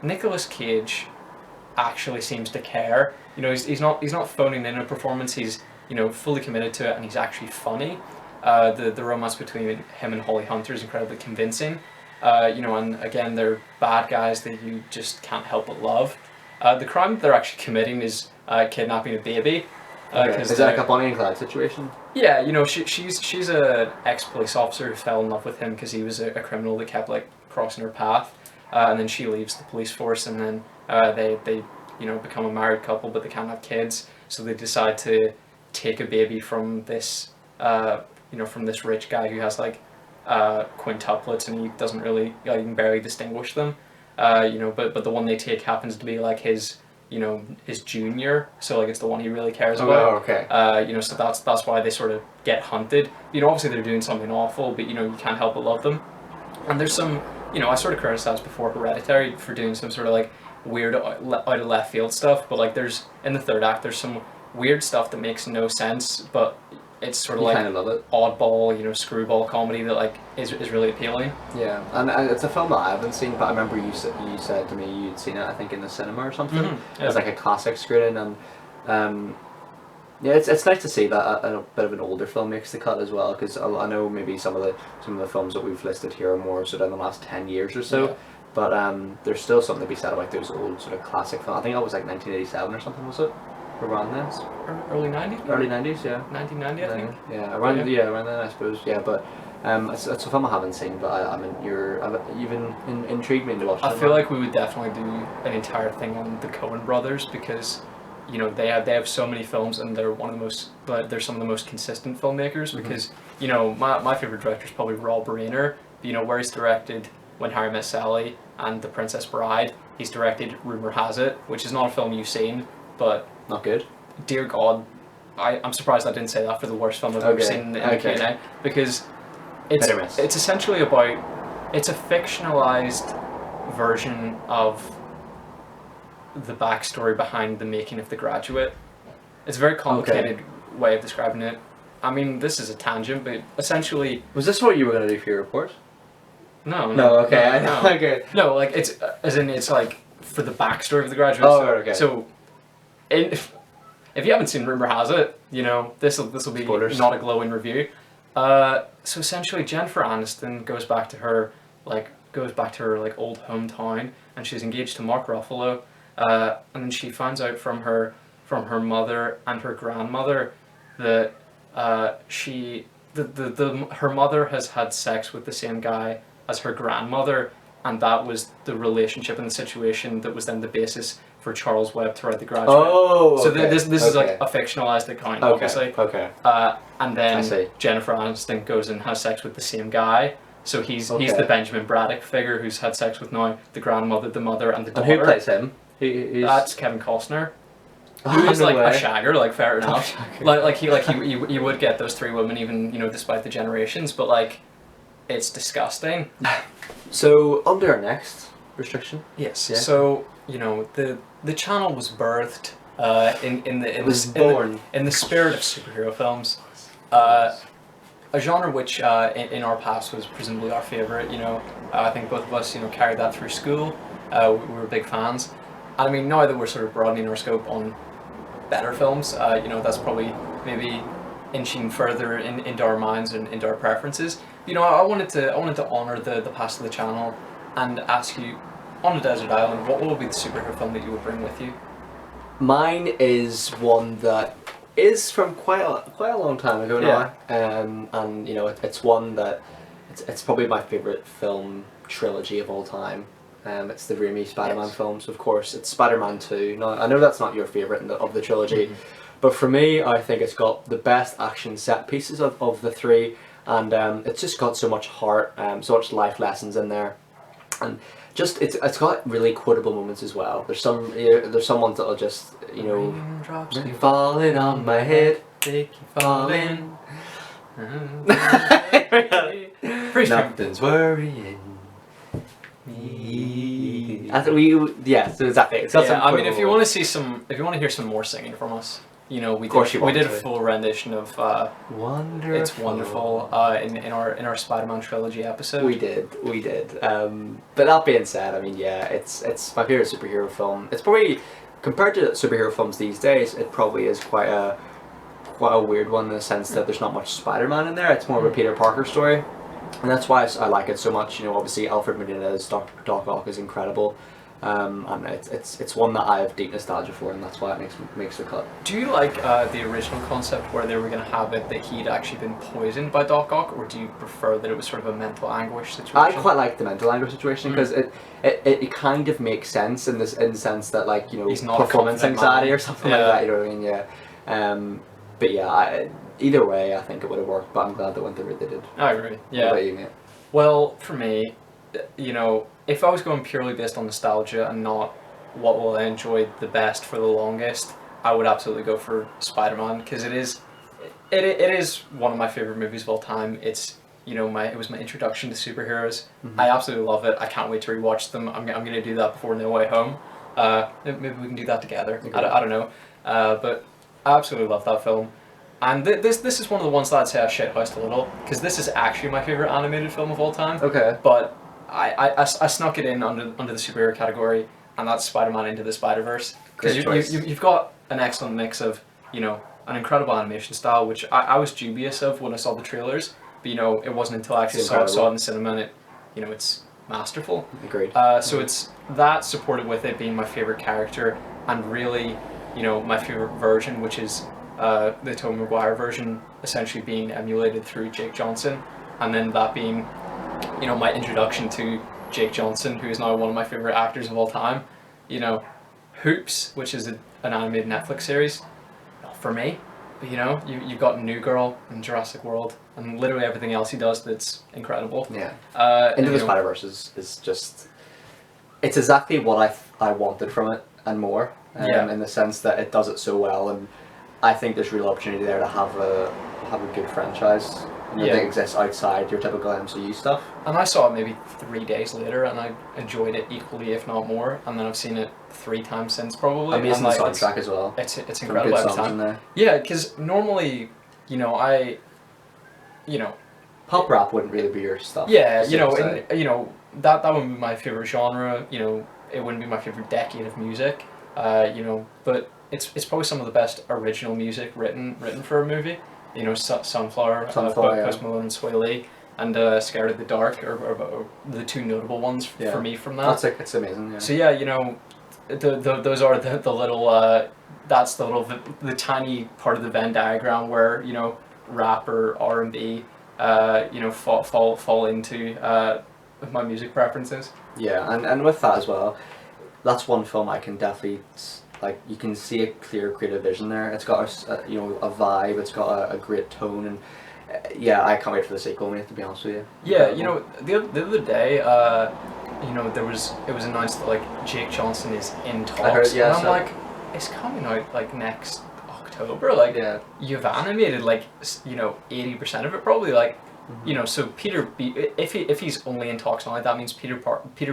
Nicolas Cage actually seems to care. You know, he's not phoning in a performance. He's, you know, fully committed to it, and he's actually funny. The romance between him and Holly Hunter is incredibly convincing. You know, and again, they're bad guys that you just can't help but love. The crime that they're actually committing is kidnapping a baby. Is that like a Bonnie and Clyde situation? Yeah, you know, she's an ex-police officer who fell in love with him because he was a criminal that kept like crossing her path, and then she leaves the police force, and then they you know, become a married couple, but they can't have kids, so they decide to take a baby from this you know, from this rich guy who has like quintuplets, and he doesn't really, you can barely distinguish them. You know, but the one they take happens to be like his, you know, his junior, so like it's the one he really cares about. Oh, okay. You know, so that's why they sort of get hunted. You know, obviously they're doing something awful, but you know, you can't help but love them. And there's some, you know, I sort of criticized before Hereditary for doing some sort of like weird out of left field stuff, but like there's, in the third act, there's some weird stuff that makes no sense, but it's sort of like kind of love it. Oddball, you know, screwball comedy that like is really appealing. Yeah, and it's a film that I haven't seen, but I remember you said to me you'd seen it, I think, in the cinema or something. Mm-hmm. Yeah. It's like a classic screening, and yeah, it's nice to see that a bit of an older film makes the cut as well, because I know maybe some of the films that we've listed here are more sort of in the last 10 years or so. Yeah. But there's still something to be said about those old sort of classic films. I think that was like 1987 or something, was it? Around this? Early 90s? Early 90s, yeah. 1990, I think. Yeah, around then, I suppose. Yeah, but it's a film I haven't seen, but you've intrigued me into watch it. I feel like we would definitely do an entire thing on the Coen brothers, because you know, they have so many films, and they're they're some of the most consistent filmmakers. Because you know, my favorite director is probably Rob Reiner. You know, where he's directed When Harry Met Sally and The Princess Bride. He's directed Rumor Has It, which is not a film you've seen, but not good. Dear God, I'm surprised I didn't say that for the worst film I've ever seen in the Q&A, because it's essentially it's a fictionalized version of the backstory behind the making of The Graduate. It's a very complicated way of describing it. I mean, this is a tangent, but essentially... Was this what you were going to do for your report? No, okay. No, like, it's, as in, it's like, for the backstory of The Graduate. Oh, okay. So, if you haven't seen Rumor Has It, you know, this will be Spoilers. not a glowing review. So essentially, Jennifer Aniston goes back to her like old hometown, and she's engaged to Mark Ruffalo, and then she finds out from her mother and her grandmother that her mother has had sex with the same guy as her grandmother, and that was the relationship and the situation that was then the basis for Charles Webb to write The Graduate. Oh, so okay. this is like a fictionalized account, obviously. Okay. And then Jennifer Aniston goes and has sex with the same guy. So he's the Benjamin Braddock figure who's had sex with now the grandmother, the mother, and the daughter. And who plays him? That's Kevin Costner. Who is like a shagger, like fair enough. Like he would get those three women even, you know, despite the generations, but like it's disgusting. So under our next restriction. Yes. Yeah. So, you know, the channel was birthed in the spirit of superhero films. A genre which in our past was presumably our favourite, you know. I think both of us, you know, carried that through school. We were big fans. I mean, now that we're sort of broadening our scope on better films, you know, that's probably maybe inching further into our minds and into our preferences. You know, I wanted to honour the past of the channel and ask you, on a desert island, what would be the superhero film that you would bring with you? Mine is one that is from quite a long time ago now, and you know, it's one that it's probably my favourite film trilogy of all time. It's the Raimi Spider-Man films, of course. It's Spider-Man 2. Now, I know that's not your favourite of the trilogy, but for me, I think it's got the best action set pieces of the three, and it's just got so much heart, so much life lessons in there, and just it's got really quotable moments as well. There's some ones that'll just, you know, Raindrops keep falling on my head, they keep falling. Nothing's worrying me. I think so exactly. It's got some I mean, if you want quotable to hear some more singing from us, you know, we course did a full rendition of Wonderful. It's Wonderful in our Spider-Man trilogy episode. We did. But that being said, I mean, yeah, it's my favorite superhero film. It's probably, compared to superhero films these days, it probably is quite a weird one in the sense that there's not much Spider-Man in there. It's more of a Peter Parker story, and that's why I like it so much. You know, obviously Alfred Molina's Doc Ock is incredible. And it's one that I have deep nostalgia for, and that's why it makes the cut. Do you like the original concept where they were going to have it that he'd actually been poisoned by Doc Ock, or do you prefer that it was sort of a mental anguish situation? I quite like the mental anguish situation because it kind of makes sense in the sense that, like, you know, he's not performance anxiety or something like that. You know what I mean? Yeah. But yeah, either way, I think it would have worked. But I'm glad they went the route they did. I agree. Yeah. What about you, mate? Well, for me, you know, if I was going purely based on nostalgia and not what will I enjoy the best for the longest, I would absolutely go for Spider-Man, because it is one of my favorite movies of all time. It's, you know, it was my introduction to superheroes. I absolutely love it. I can't wait to rewatch them. I'm going to do that before No Way Home. Maybe we can do that together. I don't know. But I absolutely love that film. And this is one of the ones that I'd say I shithoused a little, because this is actually my favorite animated film of all time. Okay. But I snuck it in under the superhero category, and that's Spider-Man Into the Spider-Verse. Because you've got an excellent mix of, you know, an incredible animation style, which I was dubious of when I saw the trailers, but, you know, it wasn't until I actually saw it in the cinema, and it's masterful. Agreed. So it's that, supported with it being my favorite character, and really, you know, my favorite version, which is the Tobey Maguire version, essentially being emulated through Jake Johnson, and then that being, you know, my introduction to Jake Johnson, who is now one of my favorite actors of all time. You know, Hoops, which is an animated Netflix series, not for me, but, you know, you've got New Girl and Jurassic World and literally everything else he does that's incredible. Yeah. Into the Spider-Verse is just, it's exactly what I wanted from it and more, in the sense that it does it so well, and I think there's real opportunity there to have a good franchise that exists outside your typical MCU stuff. And I saw it maybe 3 days later, and I enjoyed it equally, if not more. And then I've seen it 3 times since, probably. Amazing soundtrack as well. It's incredible every time. Yeah, because normally, you know, pop rap wouldn't really be your stuff. Yeah, you know, that wouldn't be my favorite genre. You know, it wouldn't be my favorite decade of music. You know, but it's probably some of the best original music written for a movie. You know, Sunflower, Post Malone and Sway Lee, and Scared of the Dark are the two notable ones for me from that. It's amazing. Yeah. So yeah, you know, those are the little that's the tiny part of the Venn diagram where, you know, rap or R&B you know, fall into my music preferences. Yeah, and with that as well, that's one film I can definitely, like, you can see a clear creative vision there. It's got a you know, a vibe. It's got a great tone, and yeah, I can't wait for the sequel. To be honest with you. Yeah, you know, the other day, you know, it was announced that like Jake Johnson is in talks, I heard, yeah, and I'm like, it's coming out like next October. Like, yeah. You've animated like, you know, 80% of it probably. Like, you know, so if he's only in talks now, that means Peter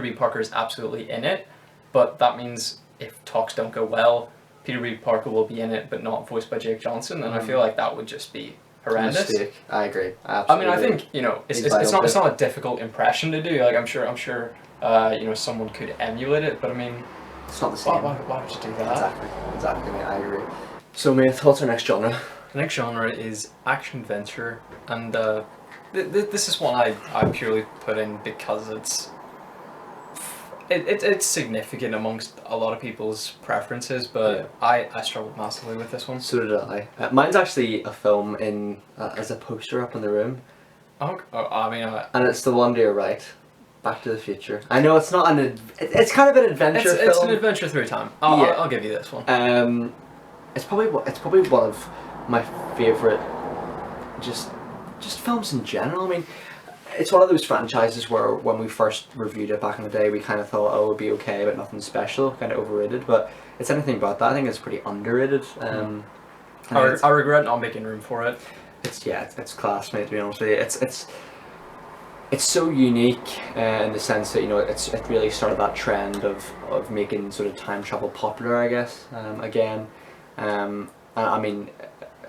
B. Parker is absolutely in it, but that means if talks don't go well, Peter B. Parker will be in it, but not voiced by Jake Johnson, and I feel like that would just be horrendous. Mistake. I agree. I mean, I think, you know, it's not a difficult impression to do. Like, I'm sure you know, someone could emulate it, but I mean, it's not the same. Why would you do that? Exactly. Mate, I agree. So, mate, what's our next genre? The next genre is action adventure, and this is one I purely put in because it's significant amongst a lot of people's preferences, but yeah. I struggled massively with this one. So did I. Mine's actually a film in as a poster up in the room. Oh, I mean, and it's the one to your right, Back to the Future. I know it's not it's kind of an adventure film. It's an adventure through time. I'll give you this one. It's probably one of my favorite just films in general. I mean, it's one of those franchises where when we first reviewed it back in the day, we kind of thought, oh, it would be okay, but nothing special, kind of overrated. But it's anything but that. I think it's pretty underrated. I regret not making room for it. It's class, mate. To be honest with you, it's so unique in the sense that, you know, it really started that trend of making sort of time travel popular, I guess. Again, I mean,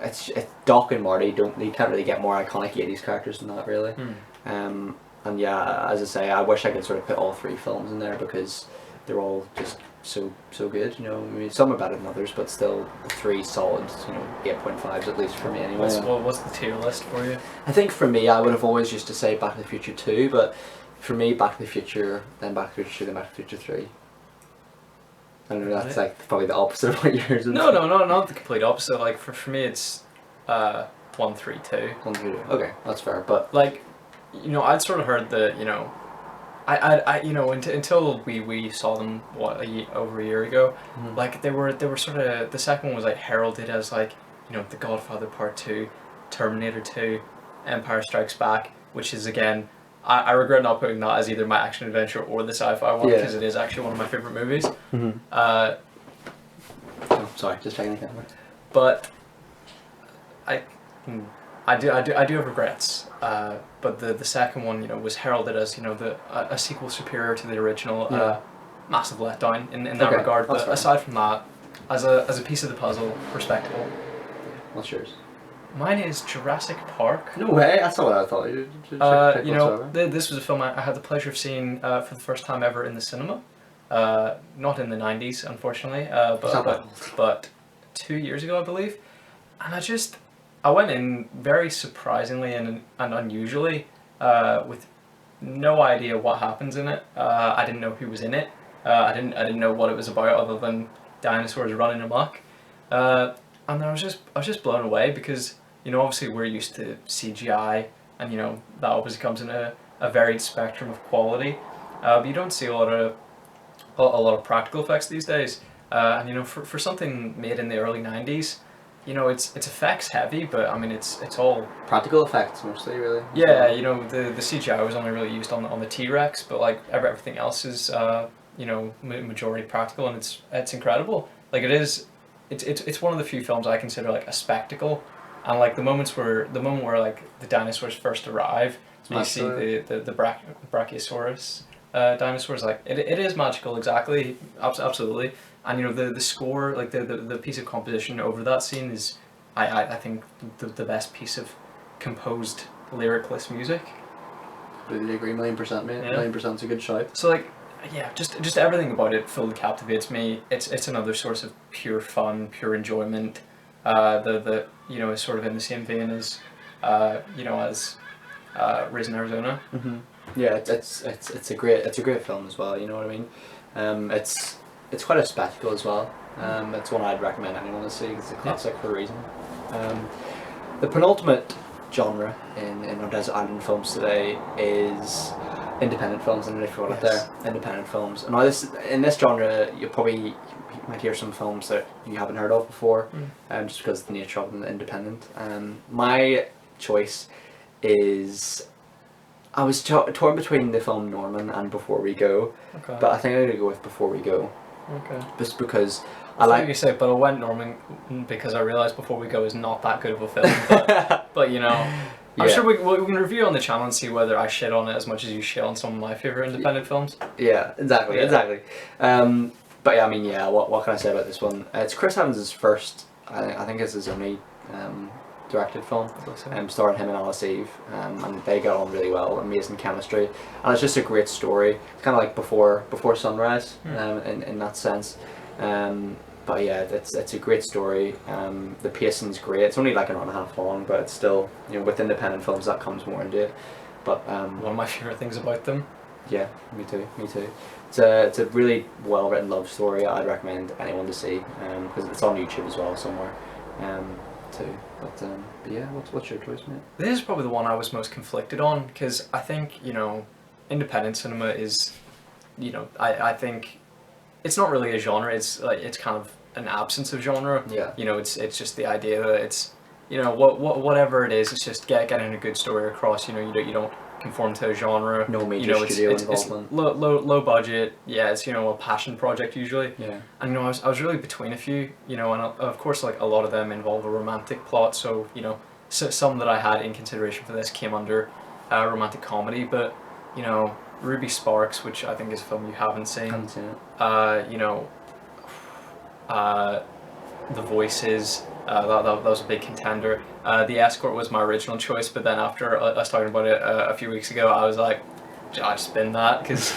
it's Doc and Marty you can't really get more iconic 80s characters than that, really. And yeah, as I say, I wish I could sort of put all three films in there because they're all just so good, you know. I mean, some are better than others, but still the three solid, you know, 8.5s at least for me anyway. What's the tier list for you? I think for me, I would have always used to say Back to the Future 2, but for me, Back to the Future, then Back to the Future 2, then Back to the Future 3. I don't know, that's like probably the opposite of what yours is. No, not the complete opposite. Like for me, it's 1, 3, 2. 1, 3, 2. Okay, that's fair. But like, you know, I'd sort of heard that, you know, I you know, until we saw them over a year ago, like they were sort of, the second one was like heralded as like, you know, The Godfather Part 2, Terminator 2, Empire Strikes Back, which is again, I regret not putting that as either my action adventure or the sci-fi one because it is actually one of my favorite movies. Oh, sorry, just checking the camera. But I do have regrets. But the second one, you know, was heralded as, you know, a sequel superior to the original. Massive letdown in that regard. But fair. Aside from that, as a piece of the puzzle, respectable. What's yours? Mine is Jurassic Park. No way, that's not what I thought. You know, this was a film I had the pleasure of seeing for the first time ever in the cinema. Not in the 90s, unfortunately, but 2 years ago, I believe. And I went in very surprisingly and unusually with no idea what happens in it. I didn't know who was in it. I didn't know what it was about other than dinosaurs running amok. And I was just blown away because, you know, obviously we're used to CGI, and, you know, that obviously comes in a varied spectrum of quality. But you don't see a lot of practical effects these days. And, you know, for something made in the early 90s, you know, it's effects heavy, but I mean it's all practical effects mostly, really. Yeah, you know, the CGI was only really used on the T-Rex, but like everything else is you know, majority practical, and it's incredible. Like it's one of the few films I consider like a spectacle, and like the moment where like the dinosaurs first arrive, you see the Brachiosaurus dinosaurs, like it is magical, exactly, absolutely. And, you know, the score, like the piece of composition over that scene is, I think, the best piece of composed lyricless music. Completely agree, 1,000,000%, mate. 1,000,000%'s a good shout. So, like, yeah, just everything about it fully captivates me. It's another source of pure fun, pure enjoyment. The you know, is sort of in the same vein as you know, as Raising Arizona. Yeah, it's a great film as well. You know what I mean? It's quite a spectacle as well. It's one I'd recommend anyone to see. It's a classic for a reason. The penultimate genre in our Desert Island films today is independent films, and if you're out there, independent films. And now in this genre, you might hear some films that you haven't heard of before, just because of the nature of them, independent. My choice is, I was torn between the film Norman and Before We Go, but I think I'm going to go with Before We Go. Okay. Just because I like. You say, but I went Norman because I realised Before We Go is not that good of a film. But you know, I'm sure we can review on the channel and see whether I shit on it as much as you shit on some of my favourite independent films. Yeah, exactly. But yeah, I mean, what can I say about this one? It's Chris Evans' first, I think it's his only directed film, starring him and Alice Eve, and they got on really well, amazing chemistry, and it's just a great story. It's kind of like Before Sunrise, in that sense. But yeah, it's a great story. The pacing's great. It's only like an hour and a half long, but it's still, you know, with independent films that comes more into it. But one of my favourite things about them. Yeah, me too. It's a really well written love story. I'd recommend anyone to see, because it's on YouTube as well somewhere, too. But yeah, what's your choice, mate? This is probably the one I was most conflicted on, because I think, you know, independent cinema is, you know, I think it's not really a genre. It's like, it's kind of an absence of genre. Yeah. You know, it's just the idea that it's, you know, whatever it is, it's just getting a good story across. You know, you don't conform to a genre. No major studio involvement. It's low budget. Yeah, it's, you know, a passion project usually. Yeah. And you know, I was really between a few. You know, and of course, like a lot of them involve a romantic plot. So you know, some that I had in consideration for this came under romantic comedy. But you know, Ruby Sparks, which I think is a film you haven't seen. Haven't seen it. You know, The Voices. That was a big contender. The Escort was my original choice, but then after us talking about it a few weeks ago, I was like, I spin that, because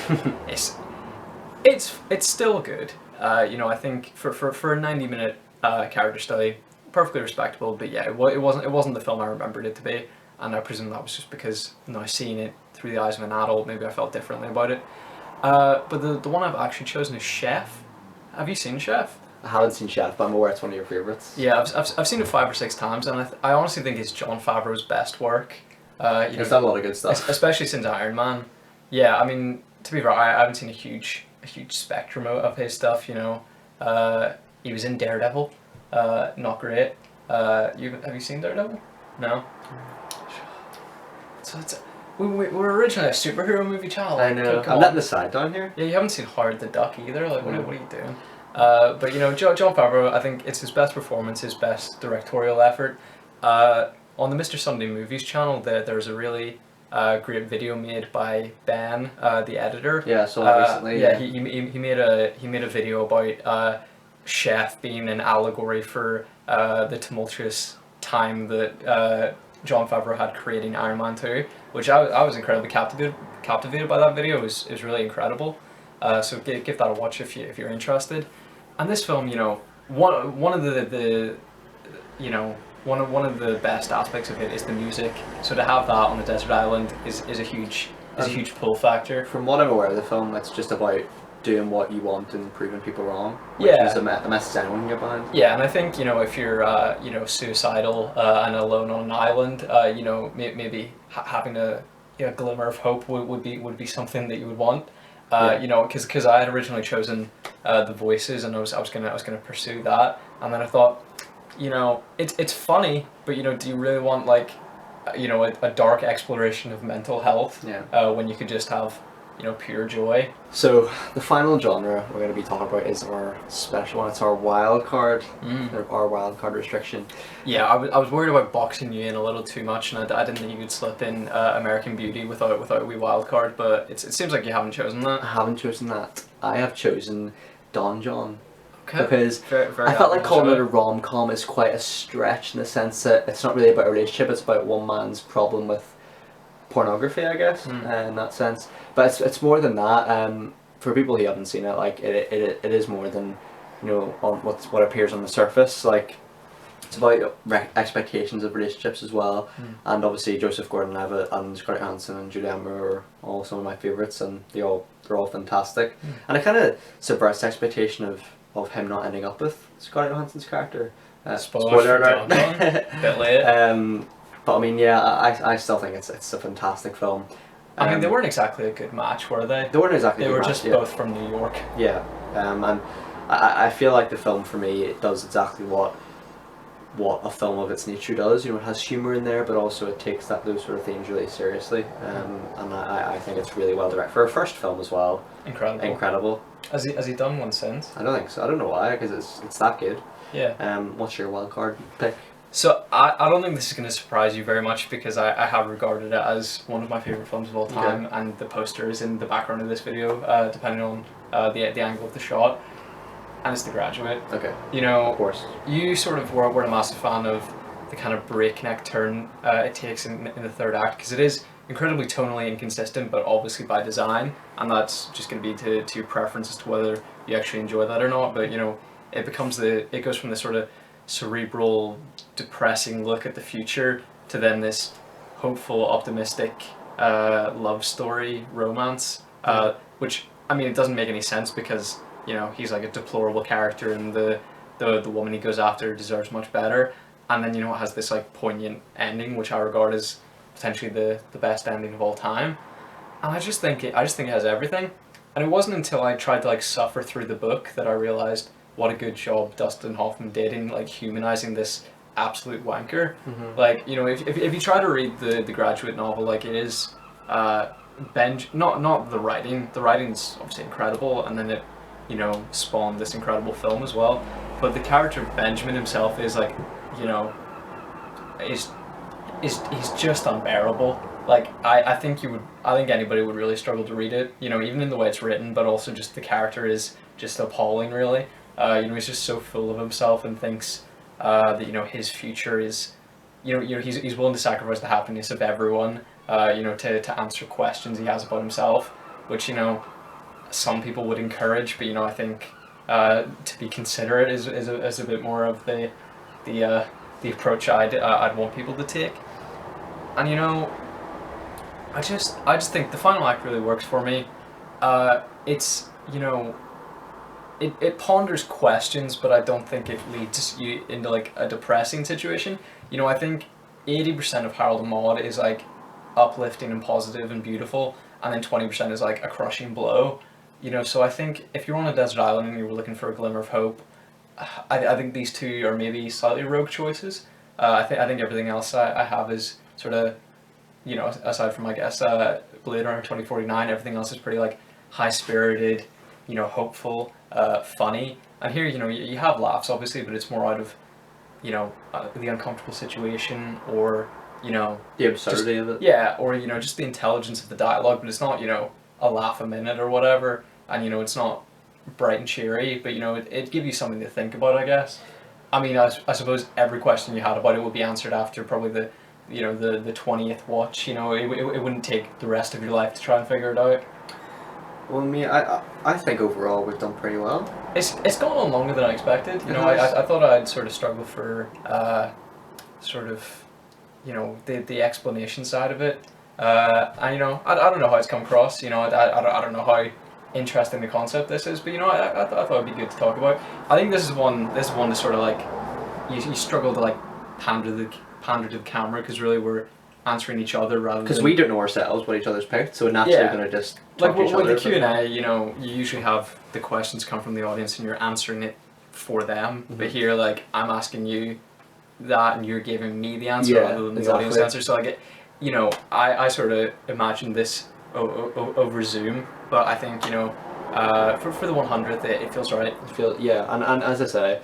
it's still good. You know, I think for a 90-minute character study, perfectly respectable. But yeah, it wasn't the film I remembered it to be, and I presume that was just because, you know, seeing it through the eyes of an adult, maybe I felt differently about it. But the one I've actually chosen is Chef. Have you seen Chef? I haven't seen Chef, but I'm aware it's one of your favourites. Yeah, I've seen it 5 or 6 times, and I honestly think it's Jon Favreau's best work. He's done a lot of good stuff, especially since Iron Man. Yeah, I mean, to be fair, I haven't seen a huge spectrum of his stuff. You know, he was in Daredevil, not great. Have you seen Daredevil? No. So we're originally a superhero movie channel. I know. I'm letting the side down here. Yeah, you haven't seen Howard the Duck either. Like, what are you doing? But you know, Jon Favreau, I think it's his best performance, his best directorial effort. On the Mr. Sunday Movies channel, there's a really great video made by Ben, the editor. Yeah, I saw it recently. Yeah, he made a video about Chef being an allegory for the tumultuous time that Jon Favreau had creating Iron Man 2, which I was incredibly captivated by that video. It was really incredible. So give that a watch if you're interested. And this film, you know, one of the you know, one of the best aspects of it is the music. So to have that on a desert island is a huge pull factor. From what I'm aware of the film, it's just about doing what you want and proving people wrong. Which is a message anyone can get behind. Yeah, and I think, you know, if you're you know, suicidal and alone on an island, you know, maybe having a glimmer of hope would be something that you would want. You know, because I had originally chosen The Voices, and I was gonna pursue that, and then I thought, you know, it's funny, but you know, do you really want, like, you know, a dark exploration of mental health? Yeah. When you could just have, you know, pure joy. So the final genre we're going to be talking about is our special one. It's our wild card, our wild card restriction. Yeah, I was worried about boxing you in a little too much, and I didn't think you could slip in American Beauty without a wee wild card. But it seems like you haven't chosen that. I haven't chosen that. I have chosen Don John. Okay. Because very I felt like calling it a rom-com is quite a stretch, in the sense that it's not really about a relationship. It's about one man's problem with pornography, I guess, in that sense. But it's more than that. for people who haven't seen it, like it is more than, you know, on what appears on the surface. Like, it's about expectations of relationships as well, and obviously Joseph Gordon-Levitt and Scarlett Johansson and Julianne Moore are all some of my favourites, and they're all fantastic. And it kind of subverts the expectation of him not ending up with Scarlett Johansson's character. Spoiler alert. Bit late. But I mean, yeah, I still think it's a fantastic film. I mean, they weren't exactly a good match, were they? They weren't exactly. They were just both from New York. Yeah, and I feel like the film for me, it does exactly what a film of its nature does. You know, it has humour in there, but also it takes those sort of themes really seriously. And I think it's really well directed for a first film as well. Incredible. Has he done one since? I don't think so. I don't know why, because it's that good. Yeah. What's your wildcard pick? So I don't think this is going to surprise you very much, because I have regarded it as one of my favourite films of all time, and the poster is in the background of this video, depending on the angle of the shot, and it's The Graduate. Okay. You know, of course. You sort of were a massive fan of the kind of breakneck turn it takes in the third act, because it is incredibly tonally inconsistent, but obviously by design, and that's just going to be to your preference as to whether you actually enjoy that or not. But you know, it goes from this sort of cerebral, depressing look at the future to then this hopeful, optimistic love story romance, which, I mean, it doesn't make any sense, because you know, he's like a deplorable character, and the woman he goes after deserves much better. And then, you know, it has this like poignant ending, which I regard as potentially the best ending of all time. And I just think it has everything. And it wasn't until I tried to like suffer through the book that I realized what a good job Dustin Hoffman did in like humanizing this absolute wanker. Like, you know, if you try to read the Graduate novel, like, it is not the writing's obviously incredible, and then it, you know, spawned this incredible film as well. But the character of Benjamin himself is like, you know, he's just unbearable. Like, I think anybody would really struggle to read it, you know, even in the way it's written, but also just the character is just appalling, really. You know, he's just so full of himself and thinks that, you know, his future is, you know, he's willing to sacrifice the happiness of everyone, you know, to answer questions he has about himself, which, you know, some people would encourage, but, you know, I think to be considerate is a bit more of the approach I'd want people to take. And, you know, I just think the final act really works for me. It's, you know, it ponders questions, but I don't think it leads you into like a depressing situation. You know, I think 80% of Harold and Maude is like uplifting and positive and beautiful, and then 20% is like a crushing blow. You know, so I think if you're on a desert island and you're looking for a glimmer of hope, I think these two are maybe slightly rogue choices. I think everything else I have is sort of, you know, aside from, I guess, Blade Runner 2049, everything else is pretty like high-spirited, you know, hopeful, funny. And here, you know, you have laughs, obviously, but it's more out of, you know, the uncomfortable situation, or, you know, the absurdity of it. Yeah, or, you know, just the intelligence of the dialogue, but it's not, you know, a laugh a minute or whatever. And, you know, it's not bright and cheery, but, you know, it gives you something to think about, I guess. I mean, I suppose every question you had about it would be answered after probably the 20th watch. You know, it wouldn't take the rest of your life to try and figure it out. Well, I think overall we've done pretty well. It's gone on longer than I expected. You know, I thought I'd sort of struggle for sort of, you know, the explanation side of it. And, you know, I don't know how it's come across. You know, I don't know how interesting the concept this is, but, you know, I thought it'd be good to talk about. I think this is one to sort of like you struggle to like pander to the camera, because really we're answering each other rather than, because we don't know ourselves what each other's picked, so we're naturally going to just talk to each other. With the Q&A, you know, you usually have the questions come from the audience and you're answering it for them. But here, like, I'm asking you that and you're giving me the answer rather than the audience answer. So like, you know, I sort of imagined this over Zoom, but I think, you know, for the 100th, it feels right. And as I say,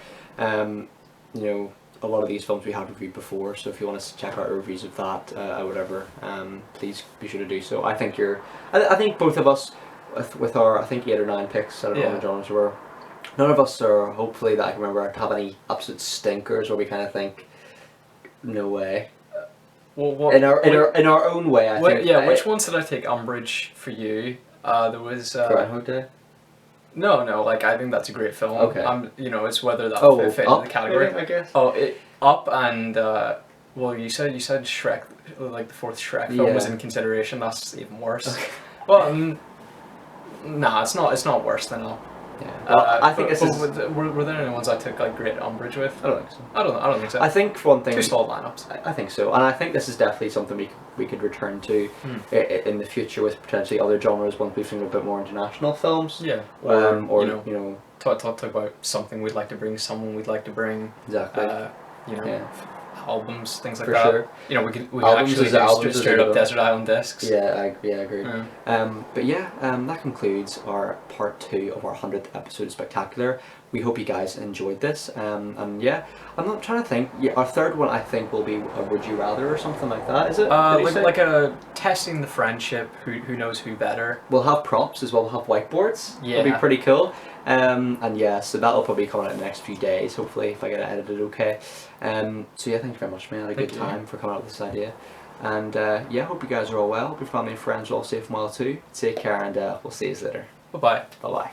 you know, a lot of these films we have reviewed before, so if you want to check out our reviews of that or whatever, please be sure to do so. I think I think both of us, with our, I think 8 or 9 picks, I don't know what the genres were, none of us are, hopefully that I can remember, have any absolute stinkers where we kind of think, no way. Well, in our own way, I think. Yeah, which ones did I take umbrage for you? There was Groundhog Day. No, like I think that's a great film. Okay. You know, it's whether that Oh, will fit Up, into the category. maybe, I guess. Oh, Up and well, you said Shrek, like the fourth Shrek film was Yeah. in consideration. That's even worse. Okay. Well, nah, it's not worse than Up. Yeah. Well, I think this is. Were there any ones I took like great umbrage with? I don't think so. I don't think so. I think for one thing. Two solid lineups. I think so, and I think this is definitely something we could return to in the future with potentially other genres once we think a bit more international films. Yeah. Or you know, talk about something we'd like to bring, someone we'd like to bring. Exactly. You know, Yeah. Albums, things like For that. sure. You know, we could Albums actually is- do albums is straight a up good Desert Island discs. Yeah, I agree. Yeah. But yeah, that concludes our part 2 of our 100th episode of Spectacular. We hope you guys enjoyed this. And yeah, I'm not trying to think. Yeah, our third one I think will be a Would You Rather or something like that. Is it? Did he say? Like a testing the friendship. Who knows who better? We'll have prompts as well. We'll have whiteboards. Yeah. It'll be pretty cool. And yeah, so that'll probably come out in the next few days, hopefully, if I get it edited okay. So yeah, thank you very much, man. I had a good time for coming up with this idea. And yeah, hope you guys are all well. Hope your family and friends are all safe and well too. Take care, and we'll see you later. Bye bye. Bye bye.